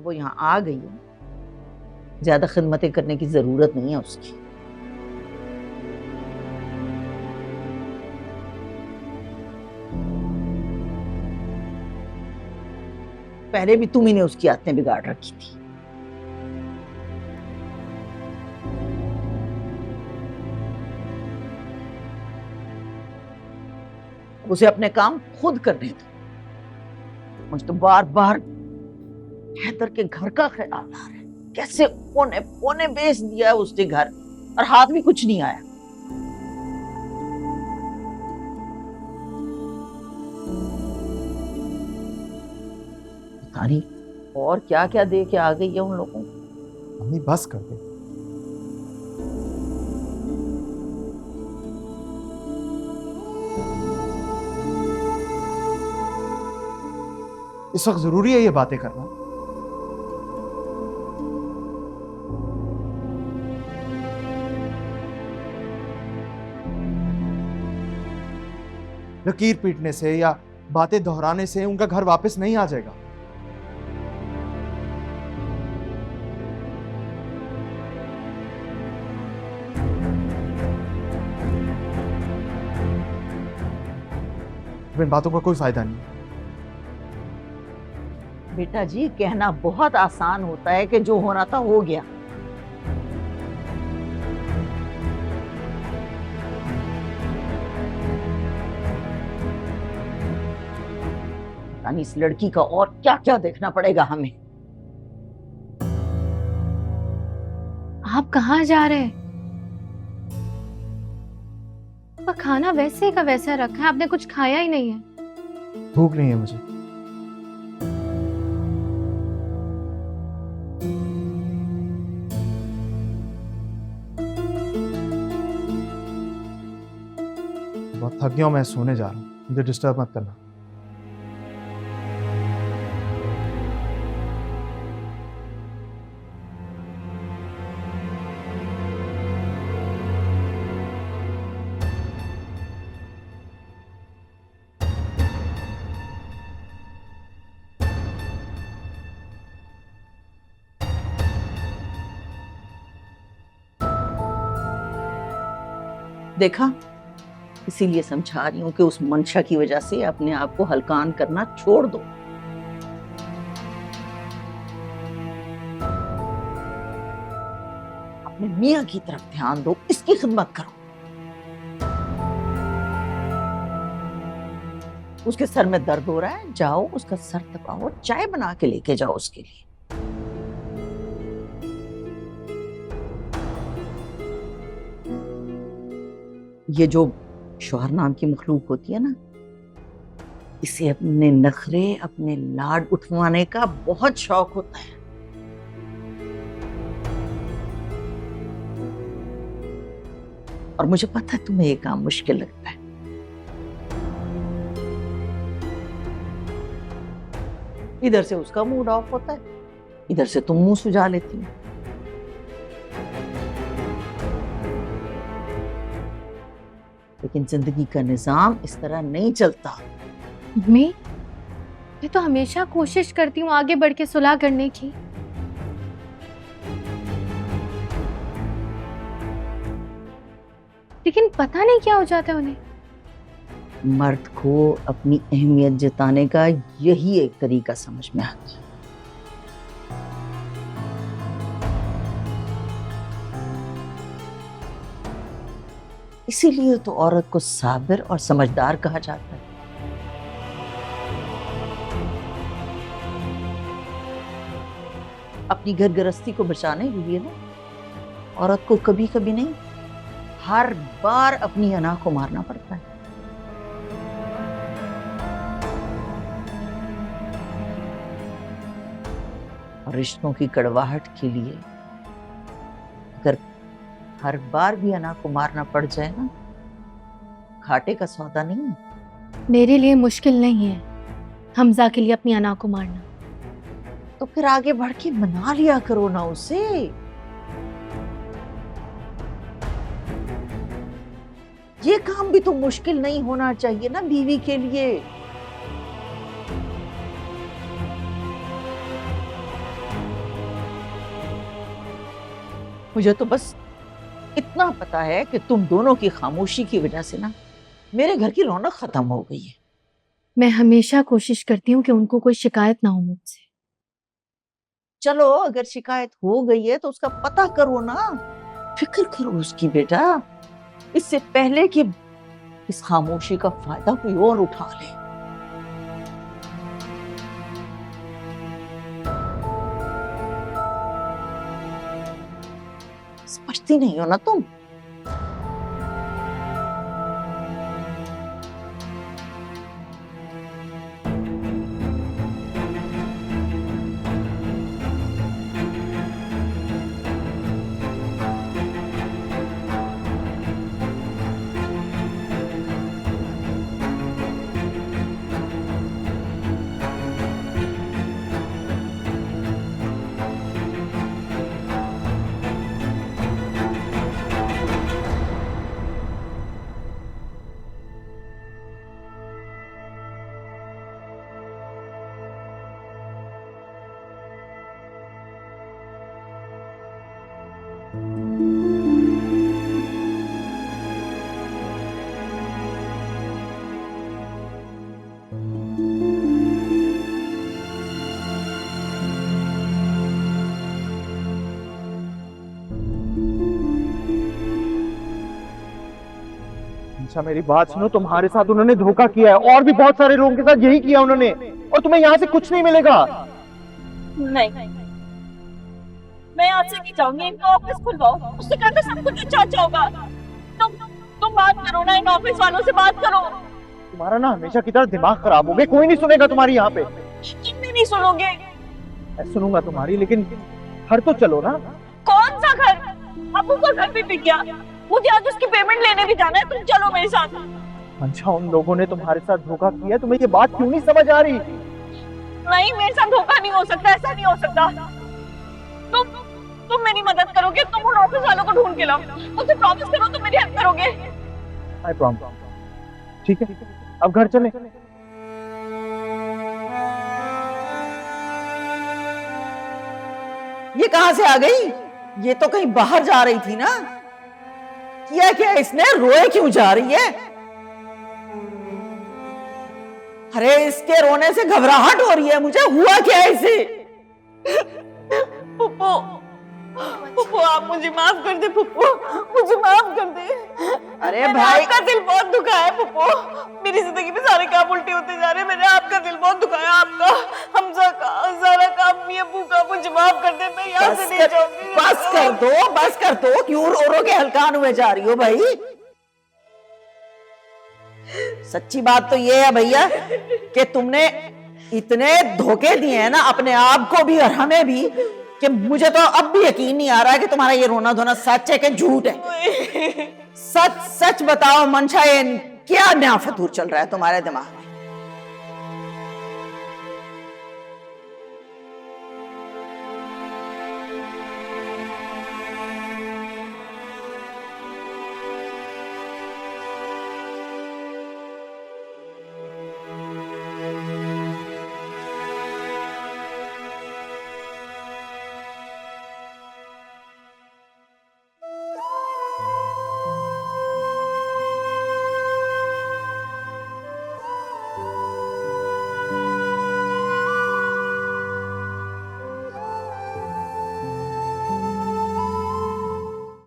वो यहाँ आ गई है, ज्यादा खिदमतें करने की जरूरत नहीं है उसकी। पहले भी तुम ही ने उसकी आदतें बिगाड़ रखी थी। उसे अपने काम खुद करने दो। मुझे तो बार बार हैदर के घर का ख्याल आ रहा है। कैसे पौने पौने बेच दिया है उसने घर, और हाथ भी कुछ नहीं आया। पता नहीं और क्या क्या दे के आ गई है उन लोगों को। मम्मी बस कर दे। इस वक्त जरूरी है ये बातें करना? लकीर पीटने से या बातें दोहराने से उनका घर वापस नहीं आ जाएगा। इन बातों का कोई फायदा नहीं। बेटा जी, कहना बहुत आसान होता है कि जो होना था हो गया। पता नहीं इस लड़की का और क्या क्या देखना पड़ेगा हमें। आप कहाँ जा रहे हैं? खाना वैसे का वैसा रखा है, आपने कुछ खाया ही नहीं है। भूख नहीं है मुझे। बहुत थक गया हूं, मैं सोने जा रहा हूँ, मुझे डिस्टर्ब मत करना। देखा, इसीलिए समझा रही हूं कि उस मंशा की वजह से अपने आप को हल्कान करना छोड़ दो। अपने मियां की तरफ ध्यान दो, इसकी खिदमत करो। उसके सर में दर्द हो रहा है, जाओ उसका सर दबाओ, चाय बना के लेके जाओ उसके लिए। ये जो शौहर नाम की मखलूक होती है ना, इसे अपने नखरे, अपने लाड उठवाने का बहुत शौक होता है। और मुझे पता है तुम्हें ये काम मुश्किल लगता है। इधर से उसका मूड ऑफ होता है, इधर से तुम मुंह सुझा लेती हो। लेकिन जिंदगी का निजाम इस तरह नहीं चलता। मैं तो हमेशा कोशिश करती हूँ आगे बढ़ के सुलह करने की। लेकिन पता नहीं क्या हो जाता है उन्हें। मर्द को अपनी अहमियत जताने का यही एक तरीका समझ में आता है। इसीलिए तो औरत को साबिर और समझदार कहा जाता है। अपनी घर गृहस्थी को बचाने के लिए ना, औरत को कभी कभी नहीं, हर बार अपनी अना को मारना पड़ता है। और रिश्तों की कड़वाहट के लिए अगर हर बार भी अना को मारना पड़ जाए ना, घाटे का सौदा नहीं है। मेरे लिए मुश्किल नहीं है हमजा के लिए अपनी अना को मारना। तो फिर आगे बढ़ के मना लिया करो ना उसे। ये काम भी तो मुश्किल नहीं होना चाहिए ना बीवी के लिए। मुझे तो बस इतना पता है कि तुम दोनों की खामोशी की वजह से ना मेरे घर की रौनक खत्म हो गई है। मैं हमेशा कोशिश करती हूँ कि उनको कोई शिकायत ना हो मुझसे। चलो अगर शिकायत हो गई है तो उसका पता करो ना, फिक्र करो उसकी बेटा, इससे पहले कि इस खामोशी का फायदा कोई और उठा ले। समझती नहीं हो ना तुम? अच्छा मेरी बात सुनो, तुम्हारे साथ उन्होंने धोखा किया है और भी बहुत सारे लोगों के साथ यही किया उन्होंने, और तुम्हें यहाँ से कुछ नहीं मिलेगा। नहीं, मैं आज से नहीं जाऊंगी। इनका ऑफिस खुलवाओ, उससे कहते सब कुछ अच्छा अच्छा होगा। तुम बात करो ना, इन ऑफिस वालों से बात करो। तुम्हारा ना हमेशा की तरह दिमाग खराब हो गया, कोई नहीं सुनेगा तुम्हारी यहाँ पे। तुम भी नहीं सुनोगे। मैं सुनूंगा तुम्हारी, लेकिन घर तो चलो ना। कौन सा घर? अबू का घर भी बिक गया, मुझे आज उसकी पेमेंट लेने भी जाना है। तुम चलो मेरे साथ। अच्छा उन लोगों ने तुम्हारे साथ धोखा किया, तुम्हें ये बात क्यों नहीं समझ आ रही? नहीं, मेरे साथ धोखा नहीं हो सकता, ऐसा नहीं हो सकता। तुम मेरी मदद करोगे, तुम उन ऑफिस वालों को ढूंढ के लाओ। मुझे प्रॉमिस करो तुम मेरी हेल्प करोगे। I promise. ठीक है, अब घर चले। ये कहां से आ गई? ये तो कहीं बाहर जा रही थी ना। किया क्या इसने? रोए क्यों जा रही है? अरे इसके रोने से घबराहट हो रही है मुझे। हुआ क्या है इसे? पुप्पो, पुप्पो आप मुझे माफ कर दे। पुप्पो मुझे माफ कर दे। अरे भाई, आपका दिल बहुत दुखा है पुप्पो। मेरी जिंदगी में सारे काम उल्टे होते जा रहे हैं। मैंने आपका दिल बहुत दुखाया, आपका, हमजा का, सारा काम, अम्मी अब्बू का। मुझे माफ कर दे, मैं यहाँ से नहीं जाऊंगी। बस कर दो। क्यों रो रो के हलकान हुए जा रही हो भाई? सच्ची बात तो ये है भैया कि तुमने इतने धोखे दिए हैं ना अपने आप को भी और हमें भी, कि मुझे तो अब भी यकीन नहीं आ रहा है कि तुम्हारा ये रोना धोना सच है कि झूठ है। सच सच बताओ मंशा, ये क्या नया फतूर चल रहा है तुम्हारे दिमाग में?